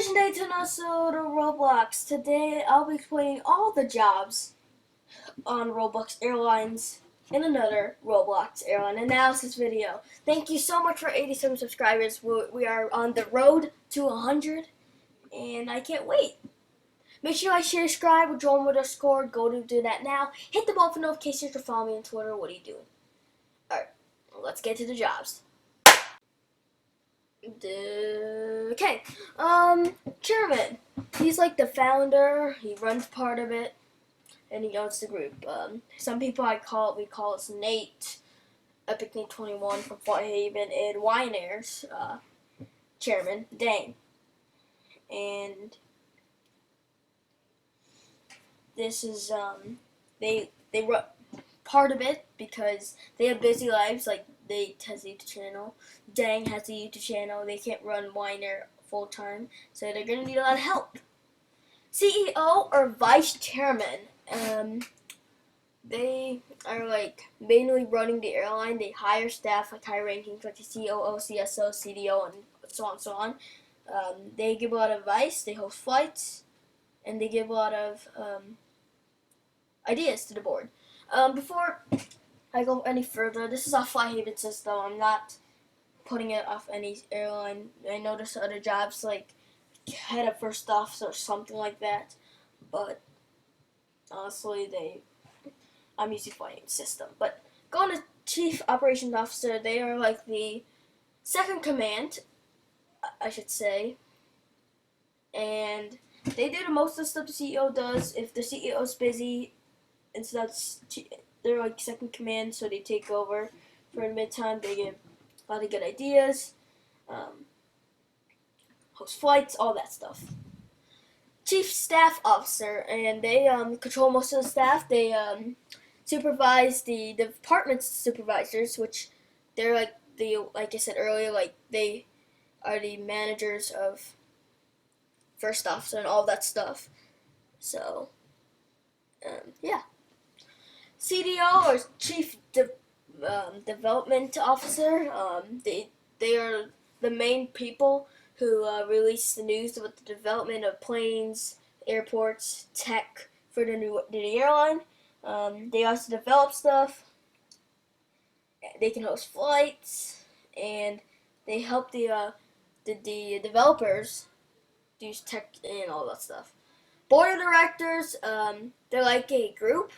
Station Day to Roblox. Today I'll be explaining all the jobs on Roblox Airlines in another Roblox airline analysis video. Thank you so much for 87 subscribers. We are on the road to 100 and I can't wait. Make sure you like, share, subscribe, or join with Discord. Go to do that now. Hit the bell for notifications or follow me on Twitter. What are you doing? Alright, let's get to the jobs. Okay, Chairman. He's like the founder. He runs part of it, and he owns the group. Some people we call it Nate, Epic Nate 21 from Haven, and Wynair's chairman, Dane. And this is they run part of it because they have busy lives. Like Nate has a YouTube channel, Dang has a YouTube channel. They can't run Wynair full time, so they're gonna need a lot of help. CEO or vice chairman. They are like mainly running the airline. They hire staff like high rankings like the COO, CSO, CDO, and so on and so on. They give a lot of advice. They host flights, and they give a lot of ideas to the board. Before I go any further, this is off Flyhaven system. I'm not putting it off any airline. I know there's other jobs like head of first officer or something like that, but honestly, I'm using Flyhaven system. But going to chief operations officer, they are like the second command, I should say, and they do the most of the stuff the CEO does. If the CEO's busy, and so they're like second command, so they take over for the midtime. They give a lot of good ideas, host flights, all that stuff. Chief staff officer, and they control most of the staff. They supervise the department's supervisors, which they're like like I said earlier, like they are the managers of first officer and all that stuff. So, yeah. CDO or Chief Development Officer. They are the main people who release the news about the development of planes, airports, tech for the airline. They also develop stuff. They can host flights, and they help the developers do tech and all that stuff. Board of directors. They're like a group.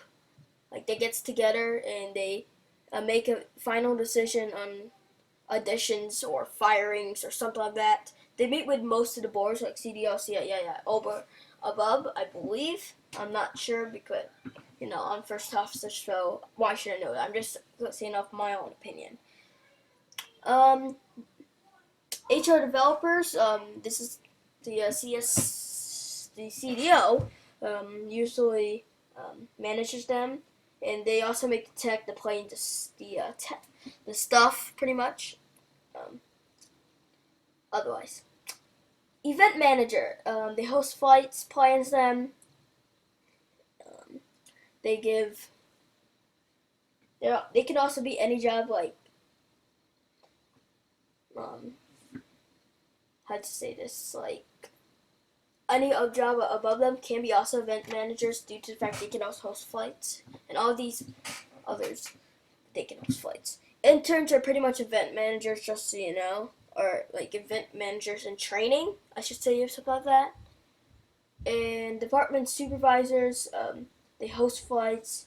Like they gets together and they make a final decision on auditions or firings or something like that. They meet with most of the boards, like CDO, over above, I believe. I'm not sure because I'm first officer, so why should I know that? I'm just saying off my own opinion. HR developers. This is the the CDO. Usually manages them. And they also make the tech, the plane, the stuff, pretty much. Otherwise, event manager. They host flights, plans them. They give. They can also be any job like. How to say this, like. Any job above them can be also event managers due to the fact they can also host flights. And all these others, they can host flights. Interns are pretty much event managers, just so you know. Or like event managers in training, I should say, or something like that. And department supervisors, they host flights.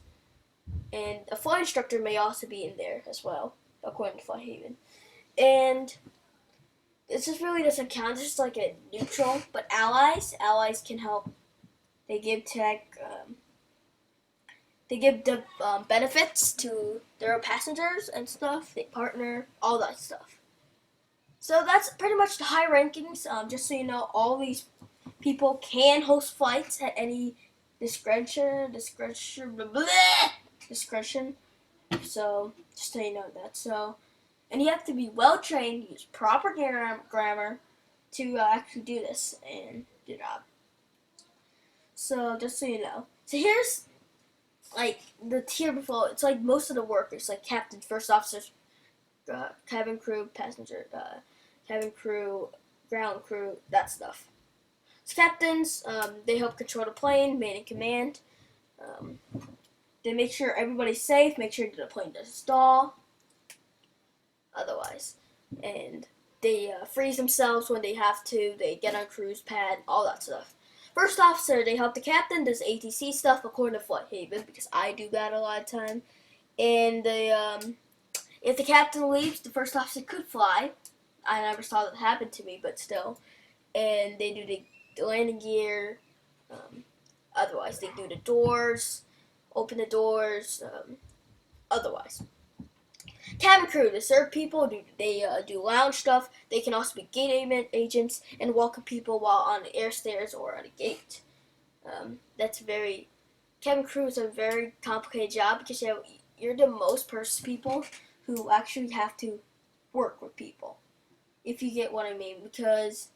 And a flight instructor may also be in there as well, according to Flyhaven. And this is really just count just like a neutral, but allies can help. They give tech, they give the benefits to their passengers and stuff. They partner, all that stuff. So that's pretty much the high rankings. Just so you know, all these people can host flights at any discretion. So just so you know that. So. And you have to be well trained, use proper grammar to actually do this and do the job. So just so you know. So here's like the tier below. It's like most of the workers, like captains, first officers, cabin crew, passenger, cabin crew, ground crew, that stuff. Captains, they help control the plane, main in command. Um, they make sure everybody's safe, make sure the plane doesn't stall, otherwise. And they freeze themselves when they have to, they get on cruise pad, all that stuff. First officer, they help the captain, does ATC stuff according to Flight Haven, because I do that a lot of time. And they, if the captain leaves, the first officer could fly. I never saw that happen to me, but still. And they do the landing gear. Otherwise, they do the doors, open the doors. Otherwise, cabin crew, they serve people. They do lounge stuff. They can also be gate agents and welcome people while on the air stairs or on a gate. That's very cabin crew is a very complicated job because you're the most people who actually have to work with people. If you get what I mean, because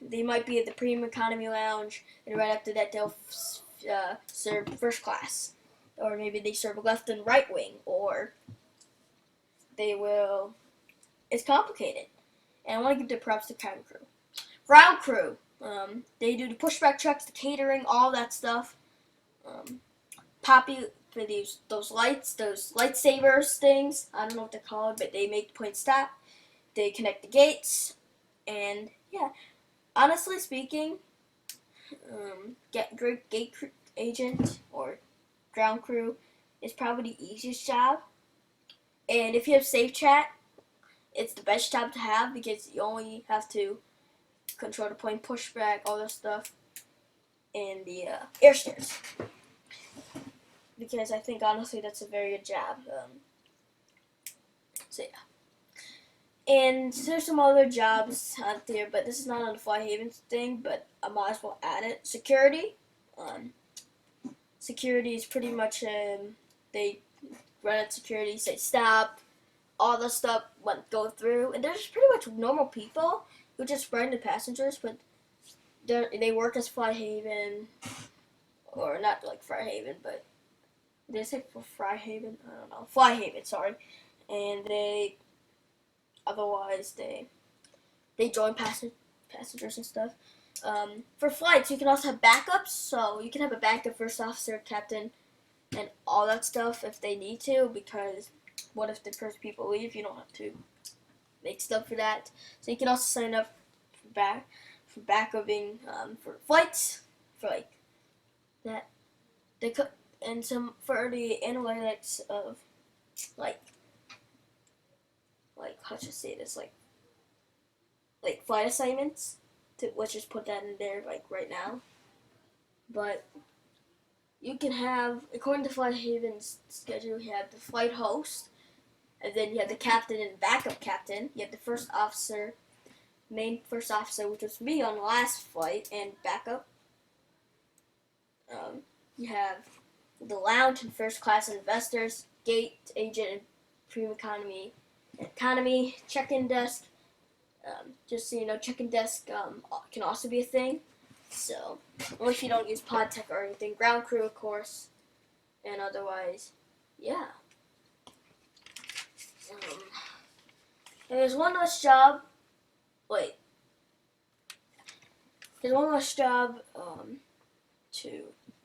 they might be at the premium economy lounge, and right after that they'll serve first class, or maybe they serve left and right wing, or they will. It's complicated, and I want to give the props to cabin crew. Ground crew, they do the pushback trucks, the catering, all that stuff. Poppy for those lights, those lightsabers things. I don't know what they're called, but they make the plane stop. They connect the gates, and yeah. Honestly speaking, great gate agent or ground crew is probably the easiest job. And if you have safe chat, it's the best job to have because you only have to control the plane pushback, all that stuff, and the air stairs. Because I think honestly that's a very good job. So yeah. And there's some other jobs out there, but this is not on the Fly Haven thing, but I might as well add it. Security. Security is pretty much, they run at security, say stop, all the stuff go through. And there's pretty much normal people who just run the passengers, but they work as Fly Haven, or not like Fly Haven, but did I say for Fly Haven? I don't know. Fly Haven, sorry. And otherwise, they join passengers and stuff. For flights, you can also have backups. So you can have a backup first officer, captain, and all that stuff if they need to. Because what if the first people leave? You don't have to make stuff for that. So you can also sign up for backupping for flights, for like that. They could and some for the analytics of like how should I say this, like flight assignments. Let's just put that in there like right now. But you can have, according to Flight Haven's schedule, you have the flight host, and then you have the captain and backup captain. You have the first officer, main first officer, which was me on the last flight, and backup. You have the lounge and first class investors, gate agent, and premium economy, check-in desk. Just so you know, check-in desk can also be a thing. So, only if you don't use pod tech or anything. Ground crew, of course. And otherwise, yeah. And there's one last job. Wait. There's one last job to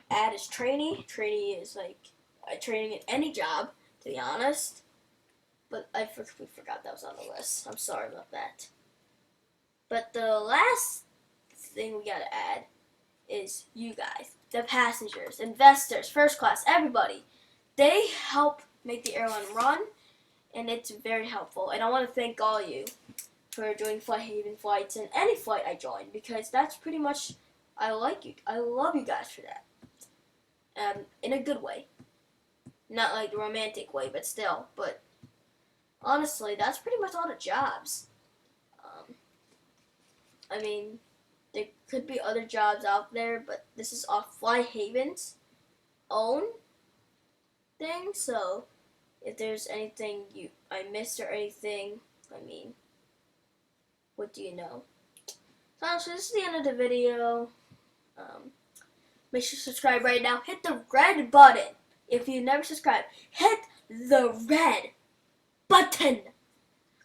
add is trainee. Trainee is like training in any job, to be honest. But I forgot that was on the list. I'm sorry about that. But the last thing we gotta add is you guys, the passengers, investors, first class, everybody. They help make the airline run, and it's very helpful. And I want to thank all you for doing Flight Haven flights and any flight I join, because that's pretty much, I like you. I love you guys for that. In a good way. Not like the romantic way, but still. But honestly, that's pretty much all the jobs. I mean, there could be other jobs out there, but this is off Fly Haven's own thing. So, if there's anything I missed or anything, I mean, what do you know? So this is the end of the video. Make sure to subscribe right now. Hit the red button. If you never subscribed, hit the red button.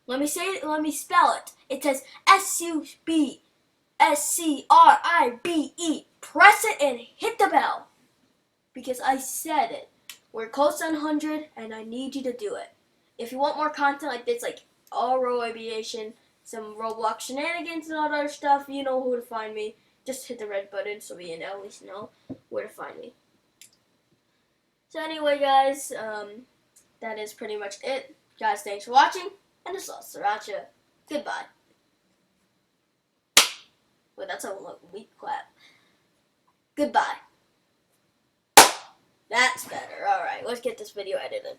Let me spell it. It says SUB. subscribe. Press it and hit the bell. Because I said it. We're close to 100 and I need you to do it. If you want more content like this, like all row aviation, some Roblox shenanigans and all that other stuff, you know who to find me. Just hit the red button so we at least know where to find me. So anyway, guys, that is pretty much it. Guys, thanks for watching, and this is Sriracha. Goodbye. Wait, that's a weak clap. Goodbye. That's better. Alright, let's get this video edited.